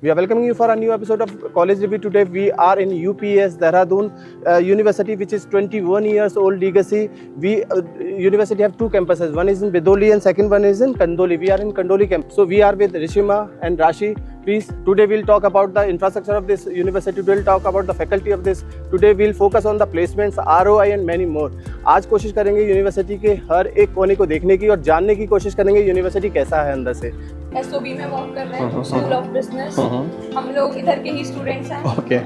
We are welcoming you for a new episode of College Review. Today we are in UPS Dehradun University, which is 21 years old legacy. University have two campuses. One is in Bidoli and second one is in Kandoli. We are in Kandoli campus. So we are with Rishima and Rashi. Please, today we'll talk about the infrastructure of this university. We'll talk about the faculty of this. Today we'll focus on the placements, ROI and many more. आज कोशिश करेंगे university के हर एक कोने को देखने की और जानने की कोशिश करेंगे यूनिवर्सिटी कैसा है अंदर से. एसओबी में वर्क कर रहे हैं, स्कूल ऑफ बिजनेस. हम लोग इधर के ही स्टूडेंट्स हैं. Okay.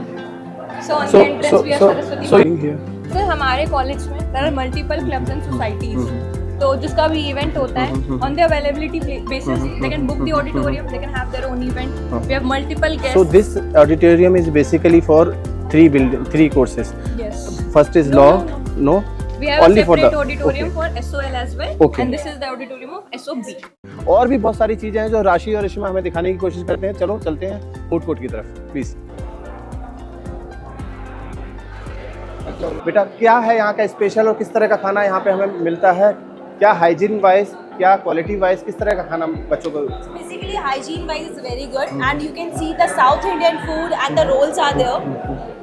So on the entrance we are Saraswati. So here. Sir हमारे कॉलेज में there are multiple clubs and societies. तो जिसका भी इवेंट होता है on the availability basis they can book the auditorium, they can have their own event. We have multiple guests. So this auditorium is basically for three courses. Yes. First is No, law. no, No. We have Only a for separate the auditorium okay. for SOL as well. Okay. And this is the auditorium of SOB. और भी बहुत सारी चीजें हैं जो राशि और रिश्मा हमें दिखाने की कोशिश करते हैं. चलो चलते हैं फूड कोर्ट की तरफ प्लीज. बेटा क्या है यहाँ का स्पेशल और किस तरह का खाना यहाँ पे हमें मिलता है? क्या हाइजीन वाइज, क्या क्वालिटी वाइज, किस तरह का खाना बच्चों को? Basically, hygiene wise is very good, and you can see the South Indian food and the rolls are there,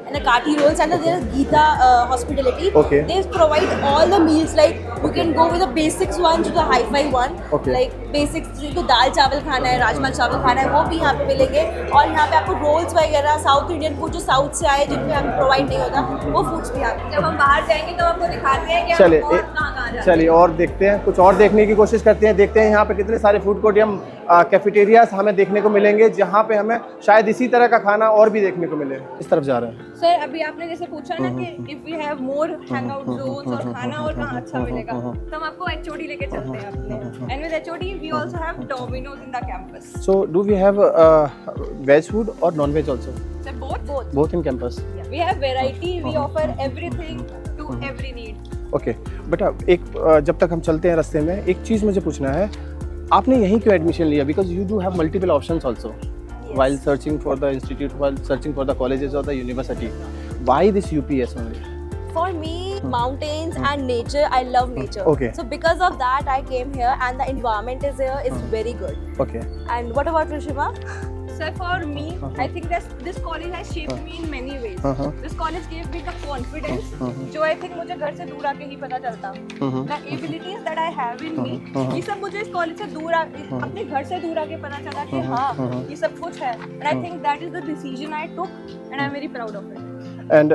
and the Kathi rolls, and there is Geeta Hospitality. Okay. They provide all the meals. Like you can go with the basics one to the hi-fi one. Okay. Like basics, जिनको दाल चावल खाना है, राजमा चावल खाना है, वो भी यहाँ पे मिलेंगे. और यहाँ पे आपको रोल्स वगैरह साउथ इंडियन फूड जो साउथ से आए जिनमें हमें प्रोवाइड नहीं होता, वो फूड्स भी यहाँ पे. जब हम बाहर जाएंगे तो आपको दिखाते हैं कि चलिए हम कहाँ जाते हैं. चलिए और देखते हैं, कुछ और देखने की कोशिश करते हैं. देखते हैं यहाँ पे कितने सारे फूड कोर्ट या कैफेटेरियाज हमें देखने को मिलेंगे जहाँ पे हमें शायद इसी तरह का खाना और भी देखने को मिले. इस तरफ जा रहे हैं. सर अभी आपने जैसे पूछा ना कि if we have more hangout zones और खाना और कहाँ अच्छा मिलेगा, तो हम आपको एचओडी लेके चलते हैं अपने. And with HOD we also have Domino's in the campus. So do we have veg food or non-veg also? Sir both Both in campus. We have variety. We offer everything to every need. Okay बेटा एक जब तक हम चलते हैं रास्ते में एक चीज़ मुझे पूछना है, आपने यहीं क्यों एडमिशन लिया? Because you do have multiple options also while searching for the institute, while searching for the colleges or the university. Why this UPS only? For me, mountains and nature, I love nature. Okay. So because of that, I came here, and the environment is here is very good. Okay. And what about Rishima? Sir, for me, I think that this college has shaped me in many ways. This college gave me the confidence, जो I think मुझे घर से दूर आके ही पता चलता. The abilities that I have in me, ये सब मुझे इस कॉलेज से दूर अपने घर से दूर आके पता चला कि हाँ ये सब कुछ है. And I think that is the decision I took, and I'm very proud of it. And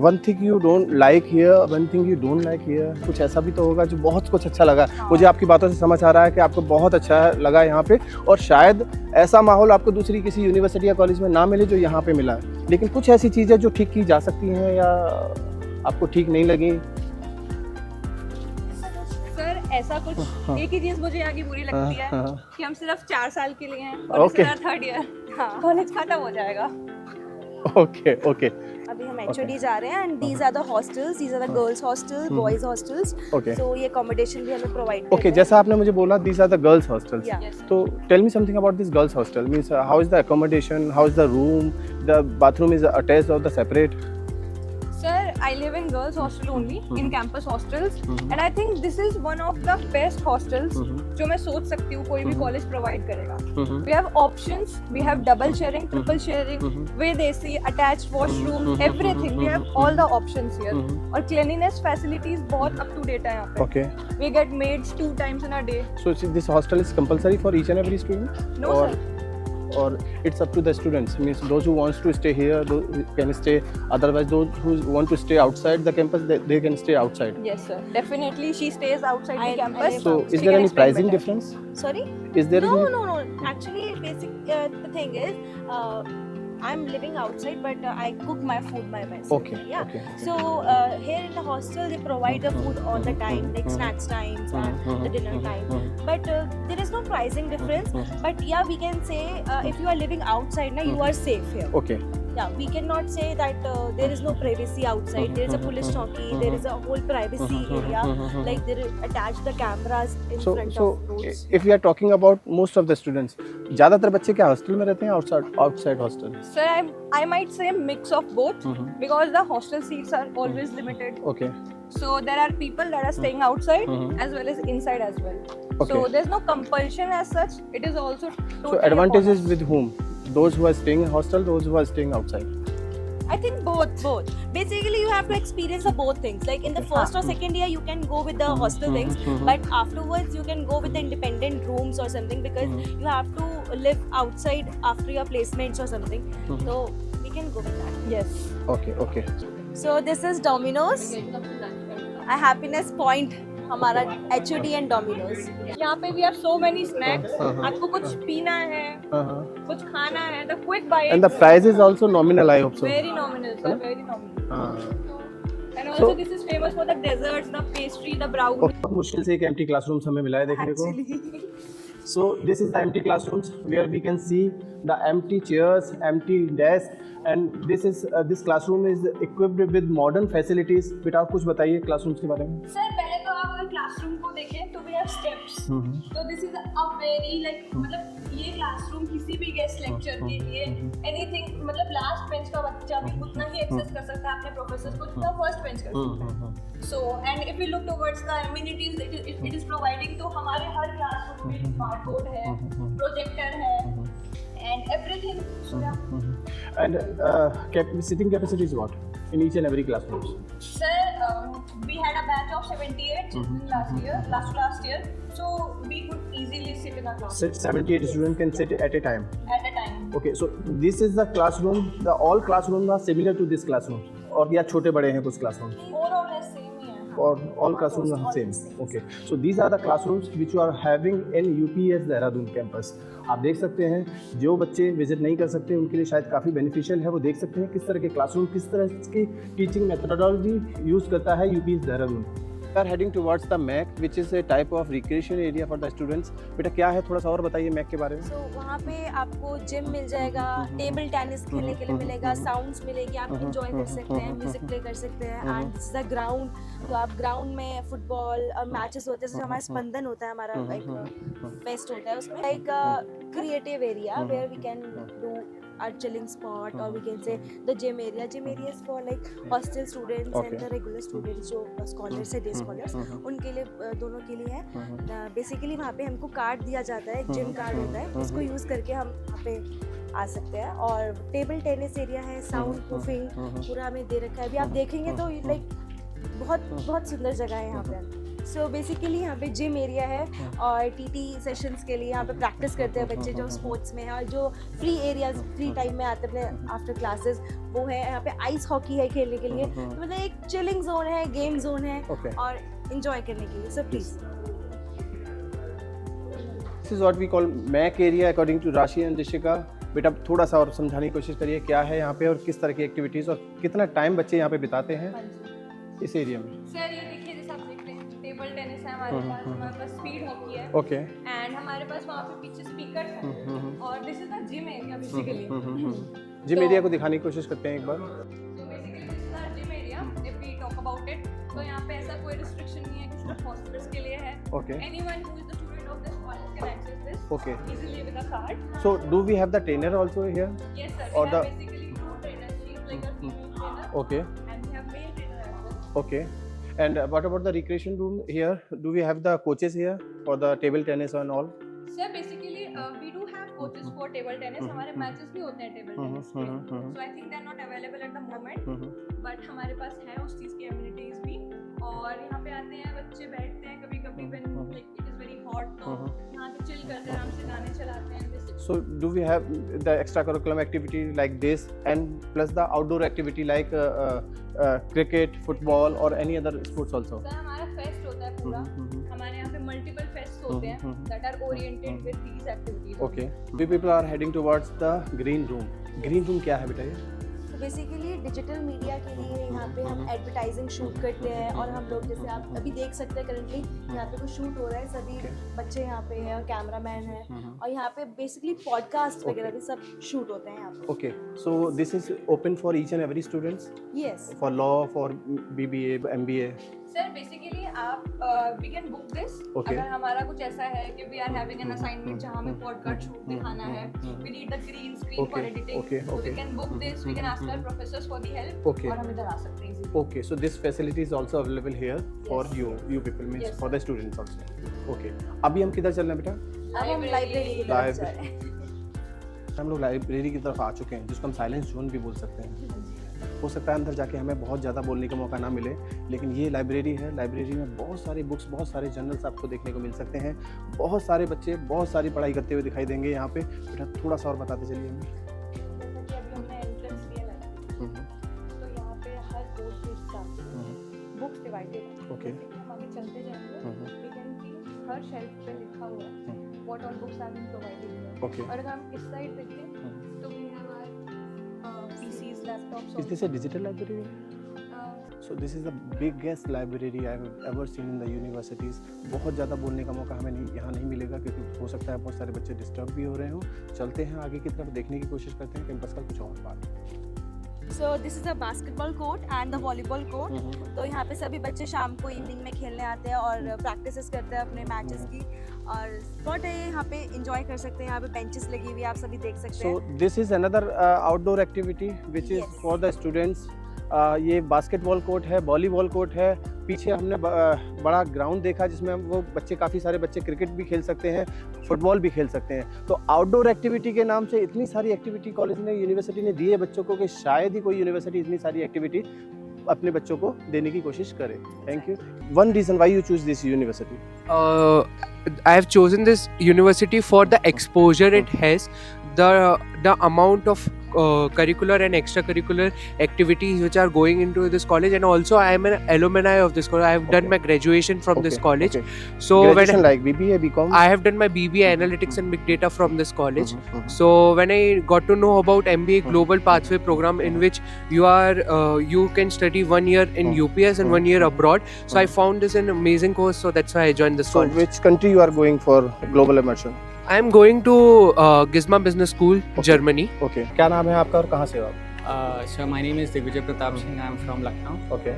one thing you don't like here, one thing you don't like here, कुछ ऐसा भी तो होगा जो बहुत कुछ अच्छा लगा. मुझे आपकी बातों से समझ आ रहा है कि आपको बहुत अच्छा लगा यहाँ पे, और शायद ऐसा माहौल आपको दूसरी किसी यूनिवर्सिटी या कॉलेज में ना मिले जो यहाँ पे मिला है. लेकिन कुछ ऐसी चीज़ें जो ठीक की जा सकती हैं या आपको ठीक नहीं लगी? सर ऐसा कुछ एक ही चीज मुझे यहाँ की बुरी लगती है कि हम सिर्फ 4 साल के लिए हैं और Okay. इस थर्ड ईयर. हाँ कॉलेज खत्म हो जाएगा. ओके ओके अभी हम HOD जा रहे हैं, and these are the hostels. These are the girls' hostels, boys' hostels. Okay. So ये accommodation भी हमें provide ओके. जैसा आपने मुझे बोला these are the girls hostels. Yeah. Yes. So tell me something about this girls hostel. Means how is the accommodation, how is the room, the bathroom is attached or the separate? Sir, I live in girls' hostel only, in campus hostels, and I think this is one of the best hostels जो मैं सोच सकती हूँ कोई भी college provide करेगा. We have options, we have double sharing, triple sharing, with AC, attached washroom, everything. We have all the options here. और cleanliness facilities बहुत up to date है यहाँ पे. Okay. We get maids 2 times in a day. So this hostel is compulsory for each and every student? No, or, sir. Or it's up to the students? Means those who wants to stay here, those can stay. Otherwise, those who want to stay outside the campus, they can stay outside. Yes, sir. Definitely, she stays outside the I campus. live So outside. is She there can any explain pricing better. difference? Sorry? Is there any? No. Actually, the thing is, I'm living outside, but I cook my food by myself. Okay. Yeah. Okay. So here in the hostel, they provide the food all the time, like snacks times and the dinner time. But there is no pricing difference. But yeah, we can say if you are living outside, now you are safe here. Okay. Yeah, we cannot say that there is no privacy outside. There is a police chowki. There is a whole privacy area. Like there are attached the cameras in So front so of roads. if we are talking about most of the students, ज़्यादातर बच्चे क्या hostel में रहते हैं outside hostel? Sir, I might say mix of both because the hostel seats are always limited. Okay. So there are people that are staying outside as well as inside as well. Okay. So there's no compulsion as such. It is also So totally advantages upon us. with whom? those who are staying in hostel, those who are staying outside? I think both. Basically, you have to experience the both things. Like in the first or second year, you can go with the hostel things, but afterwards you can go with the independent rooms or something because you have to live outside after your placements or something. So we can go with that. Yes. Okay. So this is Domino's. A happiness point हमारा HOD and Domino's. यहाँ पे we have so many snacks. आपको कुछ पीना है, कुछ खाना है, the quick bite. And the price is also nominal, I hope so. Very nominal, sir. Very nominal. And also So- this is famous for the desserts, the pastry, the brownie. बहुत मुश्किल से एक empty classrooms हमें मिला है देखने को. So this is the empty classrooms where we can see the empty chairs, empty desk, and this classroom is equipped with modern facilities. बेटा आप कुछ बताइए classrooms के बारे में. सर पहले तो आप अगर क्लासरूम को देखें तो we have steps. तो this is a very like मतलब ये क्लासरूम किसी भी गेस्ट लेक्चर के लिए anything मतलब लास्ट बेंच का बच्चा भी उतना ही एक्सेस कर सकता है अपने प्रोफेसर को जितना फर्स्ट बेंच कर सकता है. So and if you look towards the amenities it is providing तो हमारे हर क्लासरूम में स्मार्ट बोर्ड है, प्रोजेक्टर है and everything. So yeah. And sitting capacity is what in each and every classroom? Sir, we had a batch of 78 children last year, so we could easily sit in a class 78 students can sit at a time. at a time. Okay, so this is the classroom. All classrooms are similar to this classroom. और या छोटे बड़े हैं कुछ classrooms? More or less same ही है. Or all classrooms are same. Okay, so these are the classrooms which you are having in UPS Dehradun campus. आप देख सकते हैं जो बच्चे विजिट नहीं कर सकते उनके लिए शायद काफ़ी बेनिफिशियल है. वो देख सकते हैं किस तरह के क्लासरूम, किस तरह की टीचिंग मेथोडोलॉजी यूज़ करता है UPS Dehradun. We are heading towards the MAC, which is a type of recreation area for the students. बेटा क्या है थोड़ा सा और बताइए MAC के बारे में. So वहाँ पे आपको जिम मिल जाएगा, टेबल टेनिस खेलने के लिए मिलेगा, साउंड्स मिलेगी, आप इंजॉय कर सकते हैं, म्यूजिक प्ले कर सकते हैं. And this is the ground. तो आप ग्राउंड में फुटबॉल और मैचेस होते हैं. जैसे हमारा स्पंदन होता है, हमारा एक फेस्ट होता है, उसमें like creative area where we can do our chilling spot, or we can say the gym area. Gym area is for like hostel students and the regular students जो scholars है, day scholars, उनके लिए दोनों के लिए है. Basically वहाँ पे हमको कार्ड दिया जाता है, जिम कार्ड होता है, उसको यूज़ करके हम वहाँ पे आ सकते हैं. और टेबल टेनिस एरिया है, साउंड प्रूफिंग पूरा हमें दे रखा है. अभी आप देखेंगे तो लाइक बहुत सुंदर जगह है यहाँ पे. सो बेसिकली यहाँ पे जिम एरिया है और टीटी सेशंस के लिए यहाँ पे प्रैक्टिस करते हैं बच्चे जो स्पोर्ट्स में है. और जो फ्री एरियाज फ्री टाइम में आते हैं अपने आफ्टर क्लासेस वो है. यहाँ पे आइस हॉकी है खेलने के लिए. तो मतलब एक चिलिंग जोन है, गेम जोन है और इंजॉय करने के लिए. So please This is what we call MAC area according to Rashi and Rishika. बेटा थोड़ा सा और समझाने की कोशिश करिए क्या है यहाँ पे और किस तरह की एक्टिविटीज़ और कितना टाइम बच्चे यहाँ पे बिताते हैं इस एरिया में. सर ये देखिए जैसे आप देख रहे हैं टेबल टेनिस है हमारे पास स्पीड हॉकी है. ओके. एंड हमारे पास वहाँ पे पीछे स्पीकर है और this is the gym area basically. Gym area को दिखाने की कोशिश करते हैं एक बार. So basically this is our gym area. If we talk about it, तो यहाँ पे ऐसा कोई restriction नहीं है कि सिर्फ hostels के लिए है. Okay. Anyone who is the student of this college can access this. Okay. Easily with a card. So do we have the trainer also here? Yes sir. Or We have the- basically two trainers. She is like a female trainer. Okay. And we have male trainer as well. Okay. And what about the recreation room here? Do we have the coaches here for the table tennis and all? Sir basically we do have coaches for table tennis. हमारे matches भी होते हैं table tennis के. So I think they are not available at the moment. But हमारे पास है उस चीज़ की amenities भी. और यहाँ पे आते हैं बच्चे बैठते हैं कभी-कभी when like it is very hot तो यहाँ पे chill करते हैं आराम से गाने चलाते हैं. So do we have the extracurricular activity like this and plus the outdoor activity like cricket, football or any other sports also? Sir हमारा फेस्ट होता है पूरा. हमारे यहाँ पे मल्टीपल फेस्ट होते हैं that are oriented with these activities. Okay. We people are heading towards the green room. Green room क्या है बेटा ये? बेसिकली डिजिटल मीडिया के लिए यहाँ पे हम एडवर्टाइजिंग शूट करते हैं. और हम लोग जैसे आप अभी देख सकते हैं करंटली यहाँ पे कुछ शूट हो रहा है. सभी बच्चे यहाँ पे हैं, कैमरामैन है. और यहाँ पे बेसिकली पॉडकास्ट वगैरह भी सब शूट होते हैं यहाँ पे. Okay. So this is open for each and every students? Yes. For law, for BBA, MBA? Sir basically आप we can book this. Okay. अगर हमारा कुछ ऐसा है कि we are having an assignment जहाँ हमें पॉडकास्ट शूट दिखाना है, we need the green screen for editing, so we can book this. We can ask our professors for the help. Okay. और हम इधर आ सकते हैं easily. Okay, so this facility is also available here for Yes. you people means Yes, for the students also. Okay. अभी हम किधर चल रहे हैं बेटा? अब हम लाइब्रेरी की तरफ जा रहे हैं. हम लोग लाइब्रेरी की तरफ आ चुके हैं, जिसको हम साइलेंस जोन भी बोल सकते हैं। हो सकता है अंदर जाके हमें बहुत ज़्यादा बोलने का मौका ना मिले, लेकिन ये लाइब्रेरी है। लाइब्रेरी में बहुत सारी बुक्स, बहुत सारे जर्नल्स आपको देखने को मिल सकते हैं। बहुत सारे बच्चे बहुत सारी पढ़ाई करते हुए दिखाई देंगे यहाँ पे। बेटा थोड़ा सा और बताते चलिए हमें। जैसे कि अभी हमने एंट्रेंस लिया है, तो यहाँ पे हर कोर्स के हिसाब से बुक्स डिवाइडेड है। ओके। जैसे कि हम आगे चलते जाएंगे, we can see her shelf पे लिखा हुआ है what all books have been provided here. Okay. और अगर हम इस साइड देखें तो we have our PCs, laptops. Is this a digital library? So this is the biggest library I have ever seen in the universities. बहुत ज़्यादा बोलने का मौका हमें यहाँ नहीं मिलेगा, क्योंकि हो सकता है बहुत सारे बच्चे डिस्टर्ब भी हो रहे हों। चलते हैं आगे की तरफ, देखने की कोशिश करते हैं कैंपस का कुछ और बात। So this is a basketball court and the volleyball court. तो यहाँ पे सभी बच्चे शाम को इवनिंग में खेलने आते हैं और प्रैक्टिसेस करते हैं अपने मैचेस की, और स्पॉट है यहाँ पे एंजॉय कर सकते हैं। यहाँ पे बेंचेस लगी हुई है, आप सभी देख सकते हैं। So this is another outdoor activity which is Yes. for the students. ये बास्केटबॉल कोर्ट है, वॉलीबॉल कोर्ट है। पीछे हमने बड़ा ग्राउंड देखा जिसमें वो बच्चे, काफ़ी सारे बच्चे क्रिकेट भी खेल सकते हैं, फुटबॉल भी खेल सकते हैं। तो आउटडोर एक्टिविटी के नाम से इतनी सारी एक्टिविटी कॉलेज ने, यूनिवर्सिटी ने दी है बच्चों को कि शायद ही कोई यूनिवर्सिटी इतनी सारी एक्टिविटी अपने बच्चों को देने की कोशिश करे। Thank you. One reason why you choose this university? I have chosen this university for the exposure it has, the amount of curricular and extracurricular activities which are going into this college, and also I am an alumni of this college. I have done my graduation from this college. So Graduation like BBA, BCom? I have done my BBA Analytics and Big Data from this college. So when I got to know about MBA Global Pathway program, in which you can study 1 year in UPS and 1 year abroad, so I found this an amazing course. So that's why I joined this So college. which country you are going for global immersion? I am going to Gizma Business School, Germany. Okay. क्या नाम है आपका और कहाँ से हो आप? So my name is Digvijay Pratap Singh. I am from Lucknow. Okay.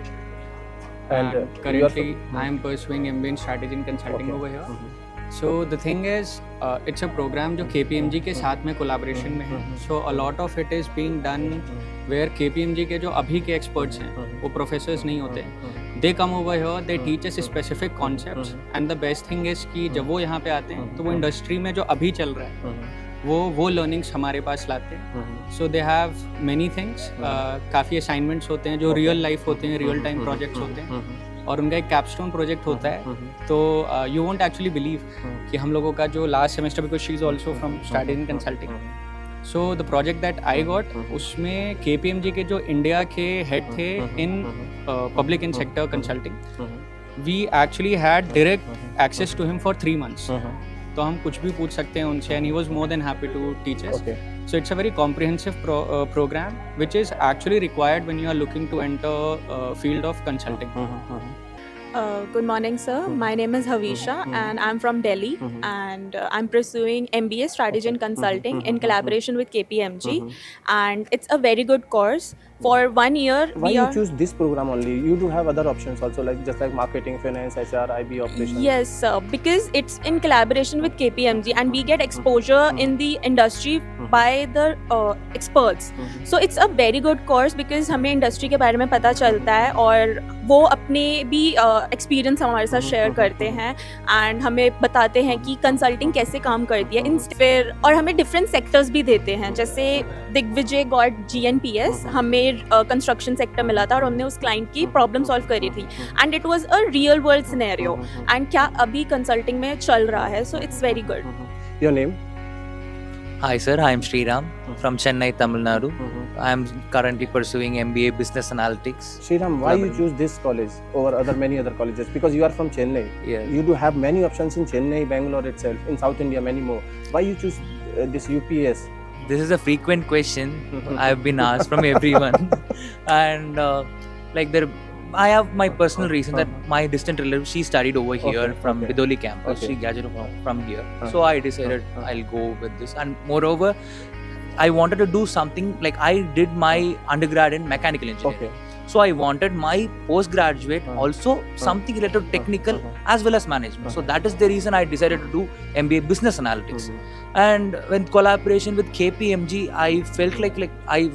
And you are currently from- I am pursuing MBA in Strategy and Consulting Okay. over here. So the thing is, it's a program जो KPMG के साथ में collaboration में है. So a lot of it is being done where KPMG के जो अभी के experts हैं, वो professors नहीं होते हैं. They come over here, they teach us specific concepts, and the best thing is कि जब वो यहाँ पे आते हैं, तो वो industry में जो अभी चल रहा है, वो learnings हमारे पास लाते हैं. So they have many things. काफ़ी assignments होते हैं जो real life होते हैं, real time projects होते हैं, और उनका एक कैपस्टोन प्रोजेक्ट होता है. तो यू वोंट एक्चुअली बिलीव कि हम लोगों का जो last semester, because she is also from strategy and consulting, so the project that I got, उसमें KPMG के जो इंडिया के हेड थे in public in sector consulting, we actually had direct access to him for 3 months. तो हम कुछ भी पूछ सकते हैं उनसे, and he was more than happy to teach us. So it's a very comprehensive program which is actually required when you are looking to enter field of consulting. Good morning, sir. My name is Havisha and I'm from Delhi, and I'm pursuing MBA Strategy and Consulting in collaboration with KPMG, and it's a very good course. For 1 year, Why you choose this program only? You do have other options also, like just like marketing, finance, HR, IB operations. Yes, sir, because it's in collaboration with KPMG and we get exposure in the industry by the experts. So it's a very good course because हमें industry के बारे में पता चलता है, और वो अपने भी experience हमारे साथ share करते हैं and हमें बताते हैं कि consulting कैसे काम करती है. फिर और हमें different sectors भी देते हैं, जैसे दिग्विजय गॉट GNPS, हमें कंस्ट्रक्शन सेक्टर मिला था और हमने उस क्लाइंट की प्रॉब्लम सॉल्व करी थी, and it was a real world scenario, and क्या अभी कंसल्टिंग में चल रहा है. So it's very good. Your name? Hi sir, I am Sriram from Chennai, Tamil Nadu. I am currently pursuing MBA Business Analytics. Sriram, why you choose this college over many other colleges? Because you are from Chennai. Yes. You do have many options in Chennai, Bangalore itself, in South India, many more. Why you choose this UPS? This is a frequent question I've been asked from everyone, and I have my personal reason that my distant relative, she studied over here from Bidoli campus. Okay. She graduated from here, so I decided I'll go with this. And moreover, I wanted to do something like I did my undergrad in mechanical engineering. Okay. So I wanted my postgraduate also something related to technical as well as management. So that is the reason I decided to do MBA Business Analytics. And when collaboration with KPMG, I felt like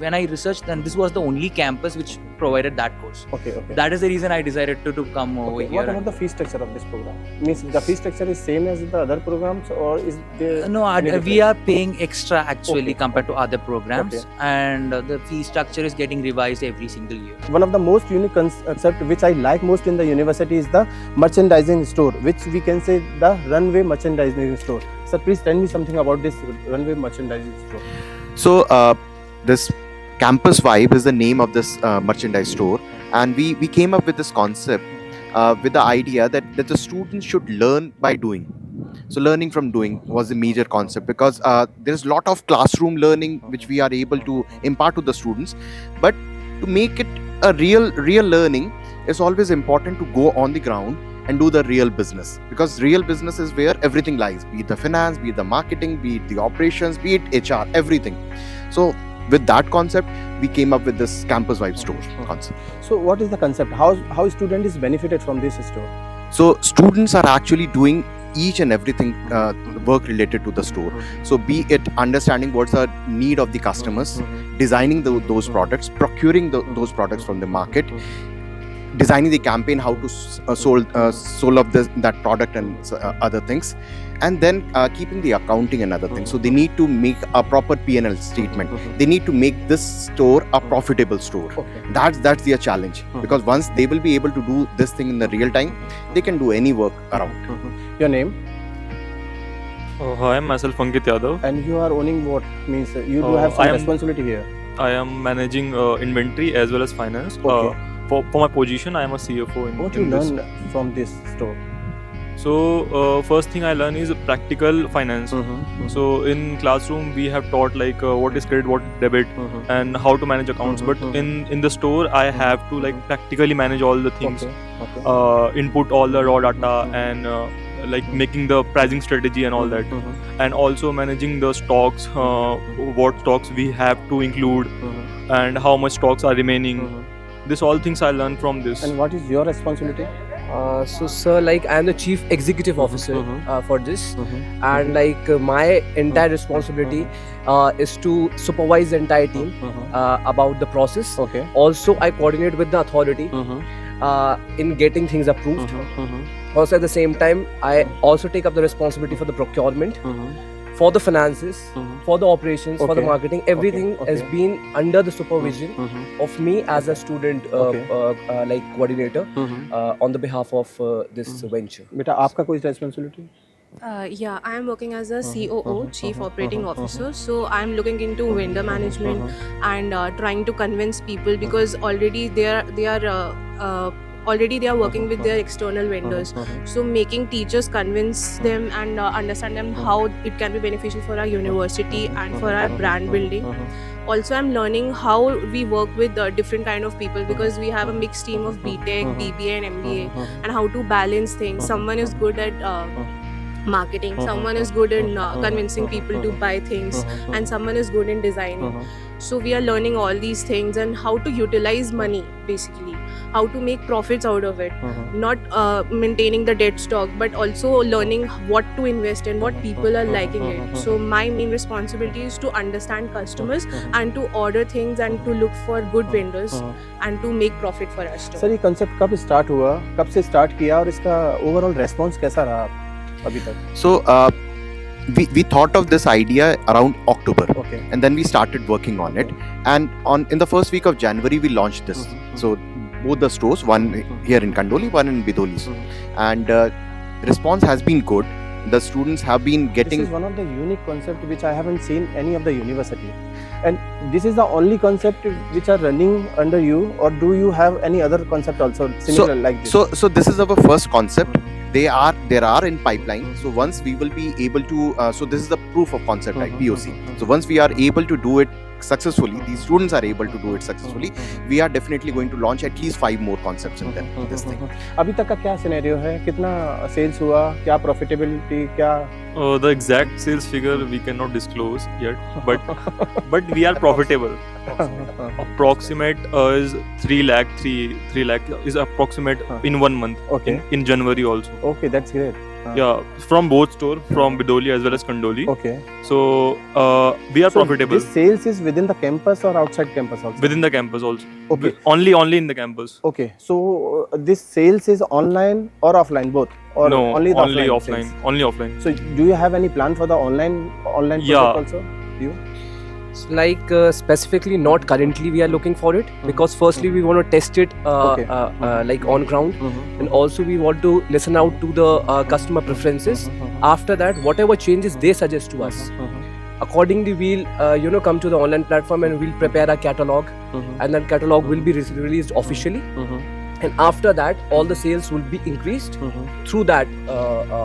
when I researched, then this was the only campus which provided that course. Okay. That is the reason I decided to come over Okay. here. What about the fee structure of this program? Means the fee structure is same as the other programs, or is there? No, any we difference? are paying extra actually Okay. compared to other programs, Okay. and the fee structure is getting revised every single year. One of the most unique concept which I like most in the university is the merchandising store, which we can say the runway merchandising store. Sir, please tell me something about this runway merchandising store. So this Campus Vibe is the name of this merchandise store, and we came up with this concept with the idea that the students should learn by doing. So learning from doing was the major concept, because there's a lot of classroom learning which we are able to impart to the students, but to make it a real learning, it's always important to go on the ground and do the real business, because real business is where everything lies, be it the finance, be it the marketing, be it the operations, be it HR, everything. So with that concept, we came up with this Campus Vibe store concept. So what is the concept? How student is benefited from this store? So students are actually doing each and everything work related to the store. So be it understanding what's the need of the customers, designing those products, procuring those products from the market, designing the campaign, how to sold up that product and other things, and then keeping the accounting and other things. So they need to make a proper P&L statement. They need to make this store a profitable store. Okay. That's their challenge, because once they will be able to do this thing in the real time, they can do any work around. Your name? Hi, myself Ankit Yadav. And you are owning what? Means you do have I some am- responsibility here. I am managing inventory as well as finance. Okay. For my position, I am a CFO in, What you in this. learn from this store? So first thing I learn is practical finance. So in classroom we have taught like what is credit, what debit, and how to manage accounts. But in the store I have to like practically manage all the things, Okay. input all the raw data, and like making the pricing strategy and all that, and also managing the stocks, what stocks we have to include, and how much stocks are remaining. This all things I learned from this. And what is your responsibility? So sir, like I am the chief executive officer for this, and like my entire responsibility is to supervise the entire team about the process. Okay. Also, I coordinate with the authority in getting things approved. Also, at the same time, I also take up the responsibility for the procurement, for the finances, for the operations, for the Okay. marketing. Everything has Okay. been under the supervision of me as a student like coordinator on the behalf of this venture. बेटा आपका कोई responsibility? Yeah, I am working as a COO, Chief Operating Officer. So I'm looking into vendor management and trying to convince people, because already they are working with their external vendors. So making teachers convince them and understand them how it can be beneficial for our university and for our brand building. Also, I'm learning how we work with different kind of people, because we have a mixed team of BTech, BBA and MBA, and how to balance things. Someone is good at marketing, someone is good in convincing people to buy things, and someone is good in designing. So we are learning all these things and how to utilize money, basically how to make profits out of it, not maintaining the dead stock, but also learning what to invest in, what people are liking it. So my main responsibility is to understand customers and to order things and to look for good vendors and to make profit for us too. Sir ये concept कब start हुआ? कब से start किया और इसका overall response कैसा रहा अभी तक? So we thought of this idea around October, Okay. and then we started working on it. And in the first week of January, we launched this. So both the stores, one here in Kandoli, one in Bidoli, and response has been good. The students have been getting. This is one of the unique concept which I haven't seen any of the university, and this is the only concept which are running under you, or do you have any other concept also similar like this? So this is our first concept. There are in pipeline. So once we will be able to, so this is the proof of concept, like POC. So once we are able to do it successfully, these students are able to do it successfully, we are definitely going to launch at least 5 more concepts in this thing. अभी तक का क्या scenario है? कितना sales हुआ? क्या profitability? क्या The exact sales figure we cannot disclose yet, but we are profitable. Approximate is 3 lakh is approximate in 1 month. Okay. In January also. Okay, that's great. Yeah, from both store, from Bidoli as well as Kandoli. Okay. So we are So profitable this sales is within the campus or outside campus also? within the campus also. Okay. Only in the campus. Okay. So this sales is online or offline, both? Or No, only the only offline offline. sales? Only offline. So do you have any plan for the online project Yeah. also? Like specifically not currently we are looking for it because firstly we want to test it Okay. like on ground, and also we want to listen out to the customer preferences. After that, whatever changes they suggest to us, accordingly we'll come to the online platform and we'll prepare a catalog, and that catalog will be released officially, and after that all the sales will be increased through that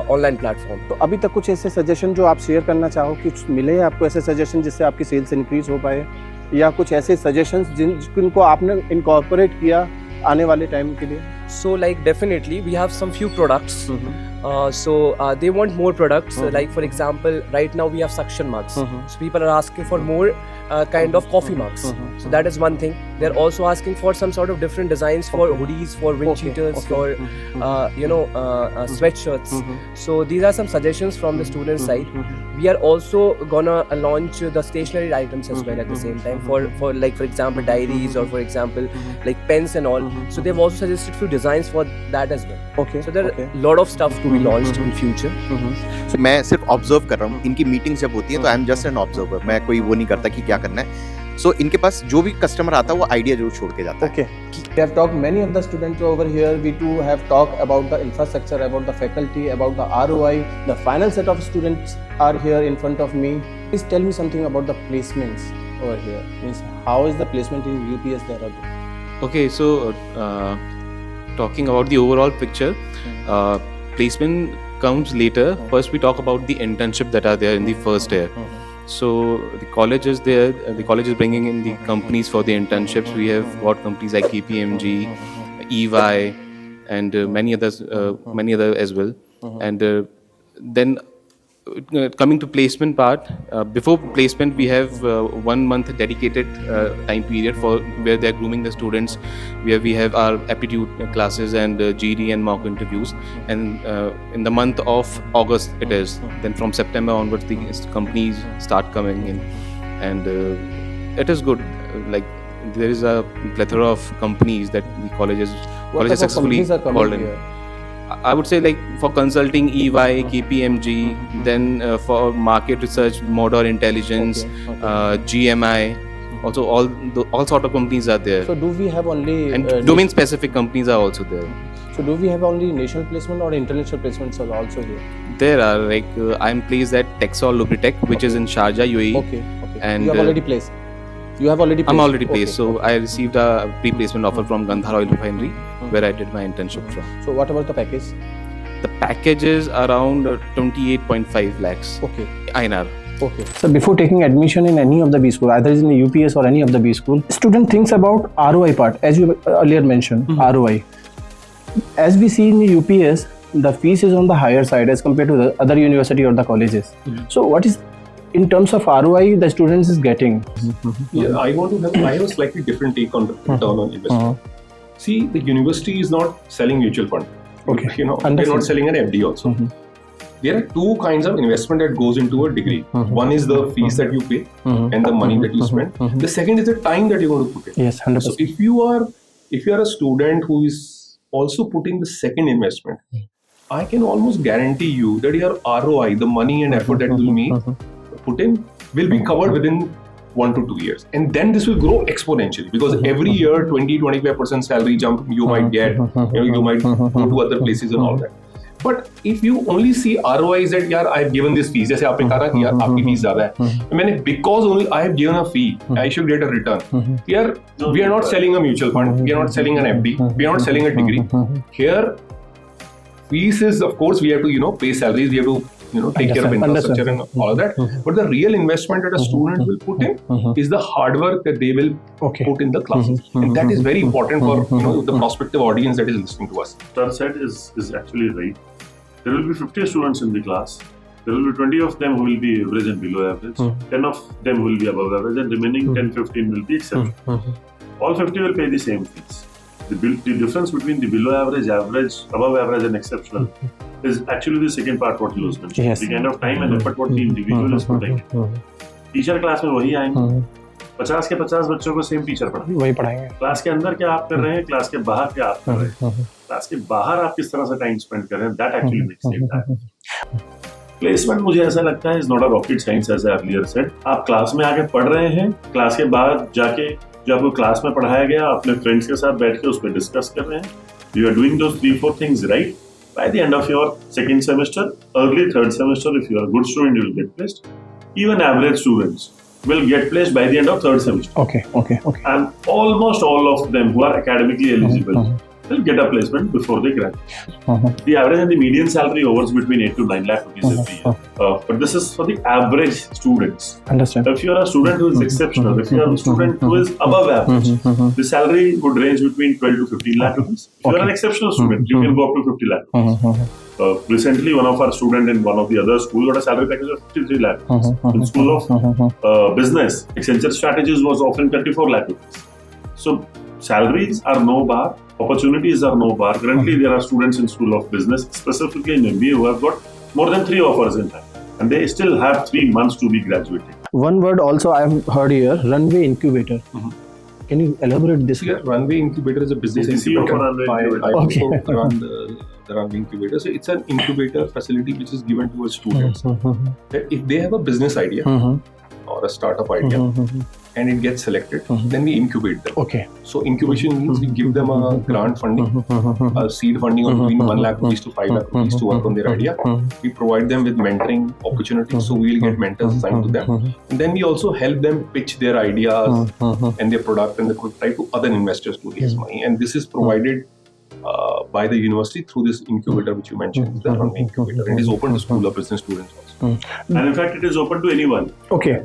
online platform. तो अभी तक कुछ ऐसे suggestion जो आप share करना चाहो, कुछ मिले आपको ऐसे सजेशन जिससे आपकी सेल्स इंक्रीज हो पाए, या कुछ ऐसे सजेशंस जिनको आपने इनकॉर्पोरेट किया आने वाले टाइम के लिए? So like definitely we have some few products. So they want more products. Like for example, right now we have suction mugs. So people are asking for more kind of coffee mugs. So that is one thing. They're also asking for some sort of different designs for hoodies, for wind cheaters, for sweatshirts. So these are some suggestions from the student side. We are also gonna launch the stationery items as well at the same time for like for example diaries or for example like pens and all. So they've also suggested few designs for that as well. Okay. So there are a lot of stuff to be launched in future. So मैं सिर्फ observe कर रहा हूँ, इनकी meeting जब होती है तो I am just an observer, मैं कोई वो नहीं करता कि क्या करना है. सो इनके पास जो भी कस्टमर आता है वो आइडिया जरूर छोड़ के जाता है. Okay. We have talked many of the students over here. We too have talked about the infrastructure, about the faculty, about the ROI. The final set of students are here in front of me. Please tell me something about the placements over here. Means how is the placement in UPS Dehradun? Okay, so talking about the overall picture, placement comes later. First we talk about the internship that are there in the first year. So the college is there, the college is bringing in the companies for the internships. We have got companies like KPMG, EY, and many other as well. And then coming to placement part, before placement we have 1 month dedicated time period for where they are grooming the students, where we have our aptitude classes and GD and mock interviews, and in the month of August it is. Then from September onwards the companies start coming in, and it is good. Like there is a plethora of companies that the colleges successfully called in. Here? I would say like for consulting EY, KPMG, then for market research, Modor Intelligence, GMI, also all sort of companies are there. So do we have only And domain specific companies are also there. So do we have only national placement or international placements are also here? There are like I'm placed at Texol Lubritech, which is in Sharjah, UAE. Okay. And you have already placed. You have already placed. I'm already placed. Okay. So I received a pre-placement offer from Gandhar Oil Refinery, where I did my internship from. So what about the package? The package is around 28.5 lakhs. Okay. INR. Okay. So before taking admission in any of the B school, either in the UPS or any of the B school, student thinks about ROI part, as you earlier mentioned, ROI. As we see in the UPS, the fees is on the higher side as compared to the other university or the colleges. So what is, in terms of ROI, the students is getting? Yeah, I have a slightly different take on the return on investment. See, the university is not selling mutual fund. Okay. They're not selling an FD also. There are two kinds of investment that goes into a degree. One is the fees that you pay and the money that you spend. The second is the time that you're going to put in. Yes, 100%. So if you are a student who is also putting the second investment, I can almost guarantee you that your ROI, the money and effort that you will put in, will be covered within 1 to 2 years. And then this will grow exponentially, because every year 20-25% salary jump you might get, you might go to other places and all that. But if you only see ROIs that यार I have given this fees, जैसे आपने कहा कि यार आपकी fees ज़्यादा है, मैंने because only I have given a fee, I should get a return. Here we are not selling a mutual fund, we are not selling an FD, we are not selling a degree. Here fees is, of course, we have to pay salaries, we have to take care of infrastructure and all of that. But the real investment that a student will put in is the hard work that they will put in the classes, and that is very important for the prospective audience that is listening to us. Sir said is actually right. There will be 50 students in the class. There will be 20 of them who will be average and below average. 10 of them will be above average, and remaining 10-15 will be exceptional. All 50 will pay the same fees. The difference between the below average, average, above average, and exceptional is actually the second part what you was mentioning. Yes. The kind of time and effort what the individual is putting. Teacher class में वही आएंगे, 50 के 50 बच्चों को same teacher पढ़ाएंगे, वही पढ़ाएंगे। Class के अंदर क्या आप कर रहे हैं, क्लास के बाहर क्या आप कर रहे हैं, क्लास के बाहर आप किस तरह से टाइम स्पेंड कर रहे हैं, that actually makes it time. Placement मुझे ऐसा लगता है is not a rocket science as I earlier said. आप क्लास में आके पढ़ रहे हैं, क्लास के बाद जाके जो आपको क्लास में पढ़ाया गया अपने फ्रेंड्स के साथ बैठ के उस पर डिस्कस कर रहे हैं, you are doing those 3-4 things right. By the end of your second semester, early third semester, if you are a good student, you will get placed. Even average students will get placed by the end of third semester. Okay. And almost all of them who are academically eligible will get a placement before they graduate. The average and the median salary hovers between 8 to 9 lakh rupees every year. But this is for the average students. Understand. If you are a student who is exceptional, if you are a student who is above average, the salary would range between 12 to 15 lakh rupees. If you are an exceptional student, you can go up to 50 lakh rupees. Recently, one of our students in one of the other schools got a salary package of 53 lakh rupees. In School of Business, Accenture Strategies was offering 34 lakh rupees. So, salaries are no bar, opportunities are no bar. Currently, there are students in School of Business, specifically in MBA, who have got more than 3 offers in hand. And they still have 3 months to be graduating. One word also I have heard here, runway incubator. Can you elaborate this? Yeah, Runway Incubator is a business This is CEO incubator. for Runway Incubator. I Okay. also run the Runway Incubator. So it's an incubator facility which is given to our students. That if they have a business idea or a startup idea and it gets selected, then we incubate them. Okay. So incubation means we give them a grant funding, a seed funding of between 1 lakh rupees to 5 lakh rupees to work on their idea. We provide them with mentoring opportunities, so we will get mentors assigned to them. And then we also help them pitch their ideas and their product and the prototype to other investors to raise money. And this is provided by the university through this incubator which you mentioned, the Runway Incubator. It is open to School of Business students also. And in fact, it is open to anyone. Okay.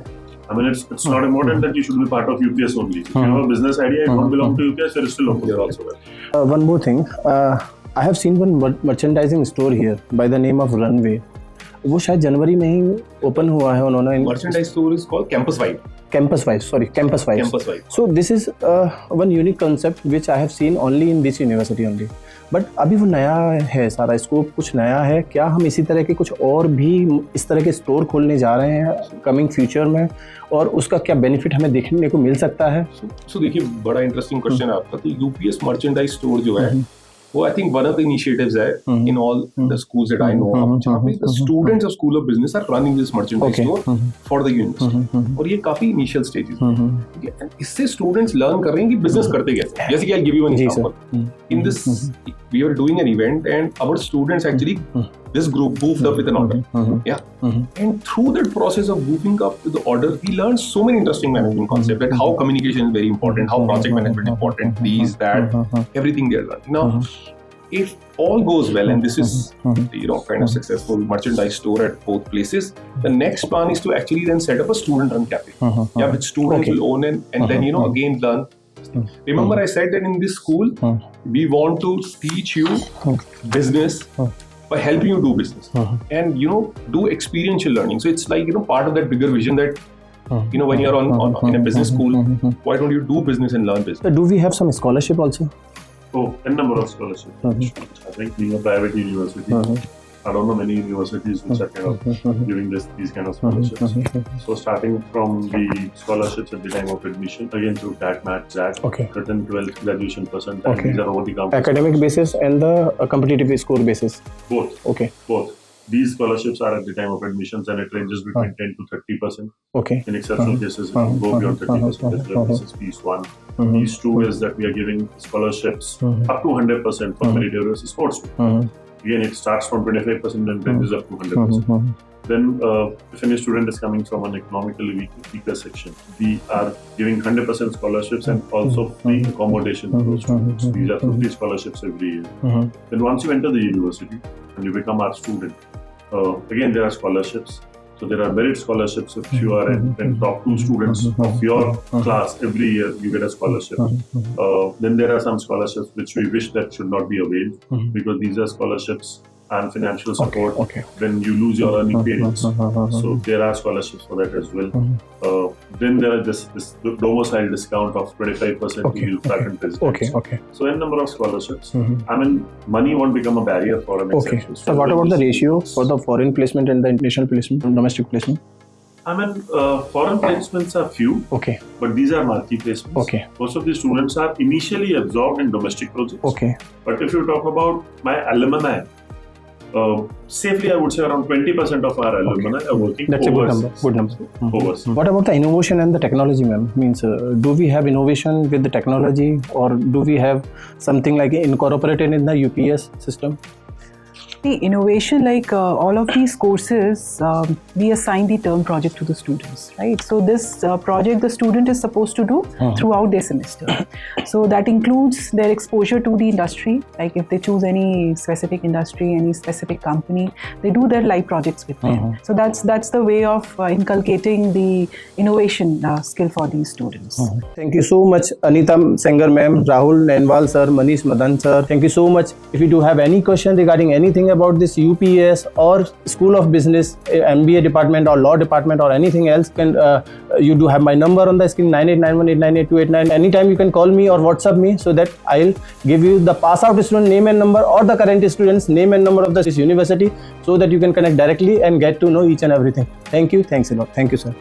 I mean, it's not important that you should be part of UPS only. If you have a business idea, it won't belong to UPS, there is still open also. One more thing. I have seen one merchandising store here by the name of Runway. वो शायद जनवरी में ही open हुआ है उन्होंने। Merchandise store is called Campus Vibe. Campus Vibes. Campus Vibe. So this is one unique concept which I have seen only in this university only. But अभी वो नया है, सारा स्कोप कुछ नया है। क्या हम इसी तरह के कुछ और भी इस तरह के स्टोर खोलने जा रहे हैं कमिंग फ्यूचर में, और उसका क्या बेनिफिट हमें देखने को मिल सकता है? So देखिए, बड़ा इंटरेस्टिंग क्वेश्चन है आपका। तो यूपीएस मर्चेंडाइज स्टोर जो है वो I think one of the initiatives है in all the schools that I know of, जहां पे the students of school of business are running this merchandise store for the university, और ये काफी initial stages है। इससे स्टूडेंट्स लर्न कर रहे हैं कि बिजनेस करते कैसे हैं। जैसे कि I give you an example, in this we are doing an event and our students actually this group moved up with an order, and through that process of moving up with the order, we learned so many interesting management concepts, that how communication is very important, how project management is important, these, that, everything they are learning. Now, if all goes well and this is kind of successful merchandise store at both places, the next plan is to actually then set up a student run cafe, which students will own and then again learn. Remember I said that in this school we want to teach you business by helping you do business and do experiential learning. So it's like part of that bigger vision that when you're on in a business school, why don't you do business and learn business? So do we have some scholarship also? Oh, a number of scholarships. I think being a private university, I don't know many universities which are kind of giving these kind of scholarships. So starting from the scholarships at the time of admission, again through TAT, MAT, ZAT, written 12th graduation percentile, these are over the campus. Academic basis and the competitive score basis? Both. Okay. Both. These scholarships are at the time of admissions and it ranges between 10 to 30%. Okay. In exceptional cases, it can go beyond 30%. This is piece 1. Piece 2 is that we are giving scholarships up to 100% for meritorious sports. Again, it starts from 25% and ranges up to 100%. Then, if any student is coming from an economically weaker section, we are giving 100% scholarships and also free accommodation for those students. These are 50 scholarships every year. Then once you enter the university and you become our student, again there are scholarships. So there are merit scholarships. If you are in top 2 students of your class every year, you get a scholarship. Then there are some scholarships which we wish that should not be availed because these are scholarships and financial support when you lose your earning periods. So there are scholarships for that as well. Then there are this domicile discount of 25% to you patent residents. So a number of scholarships. I mean, money won't become a barrier for an exceptional So what about the ratio for the foreign placement and the international placement, domestic placement? I mean, foreign placements are few, but these are marquee placements. Most of the students are initially absorbed in domestic projects. But if you talk about my alumni, safely I would say around 20% of our alumni are working overseas. Good number. Overseas. What about the innovation and the technology, ma'am? Means, do we have innovation with the technology, or do we have something like incorporated in the UPS system? The innovation, like all of these courses, we assign the term project to the students, right? So this project the student is supposed to do throughout their semester. So that includes their exposure to the industry, like if they choose any specific industry, any specific company, they do their live projects with them. So that's the way of inculcating the innovation skill for these students. Thank you so much, Anita Sengar ma'am, Rahul Nainwal sir, Manish Madan sir. Thank you so much. If you do have any question regarding anything about this UPS or School of Business, MBA department or law department or anything else, you do have my number on the screen, 9891898289. Anytime you can call me or WhatsApp me, so that I'll give you the pass out student name and number or the current student's name and number of this university, so that you can connect directly and get to know each and everything. Thank you. Thanks a lot. Thank you, sir.